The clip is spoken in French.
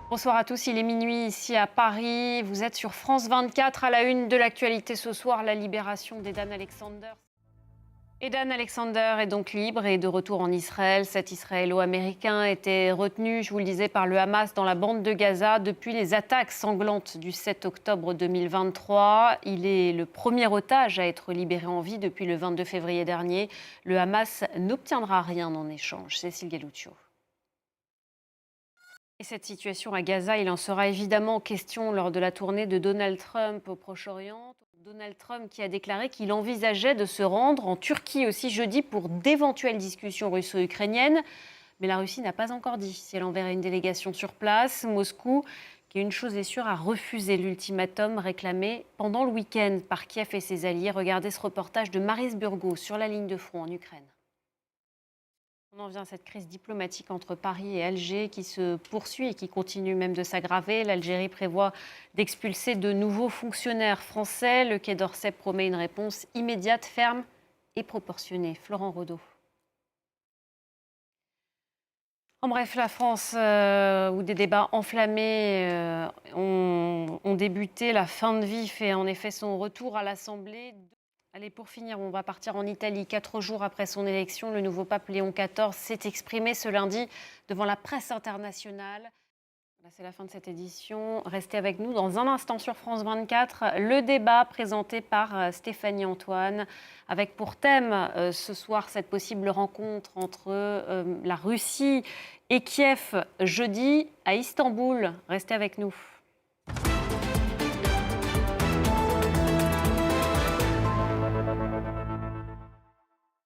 Bonsoir à tous, il est minuit ici à Paris. Vous êtes sur France 24 à la une de l'actualité ce soir, la libération d'Edan Alexander. Edan Alexander est donc libre et de retour en Israël. Cet Israélo-américain était retenu, je vous le disais, par le Hamas dans la bande de Gaza depuis les attaques sanglantes du 7 octobre 2023. Il est le premier otage à être libéré en vie depuis le 22 février dernier. Le Hamas n'obtiendra rien en échange. Cécile Galluccio. Et cette situation à Gaza, il en sera évidemment question lors de la tournée de Donald Trump au Proche-Orient. Donald Trump qui a déclaré qu'il envisageait de se rendre en Turquie aussi jeudi pour d'éventuelles discussions russo-ukrainiennes. Mais la Russie n'a pas encore dit si elle enverrait une délégation sur place. Moscou, qui une chose est sûre, a refusé l'ultimatum réclamé pendant le week-end par Kiev et ses alliés. Regardez ce reportage de Maryse Burgos sur la ligne de front en Ukraine. On en vient à cette crise diplomatique entre Paris et Alger qui se poursuit et qui continue même de s'aggraver. L'Algérie prévoit d'expulser de nouveaux fonctionnaires français. Le Quai d'Orsay promet une réponse immédiate, ferme et proportionnée. Florent Rodeau. En bref, la France, où des débats enflammés ont débuté, la fin de vie fait en effet son retour à l'Assemblée. Allez, pour finir, on va partir en Italie. 4 jours après son élection, le nouveau pape Léon XIV s'est exprimé ce lundi devant la presse internationale. Voilà, c'est la fin de cette édition. Restez avec nous dans un instant sur France 24. Le débat présenté par Stéphanie Antoine, avec pour thème ce soir cette possible rencontre entre la Russie et Kiev jeudi à Istanbul. Restez avec nous.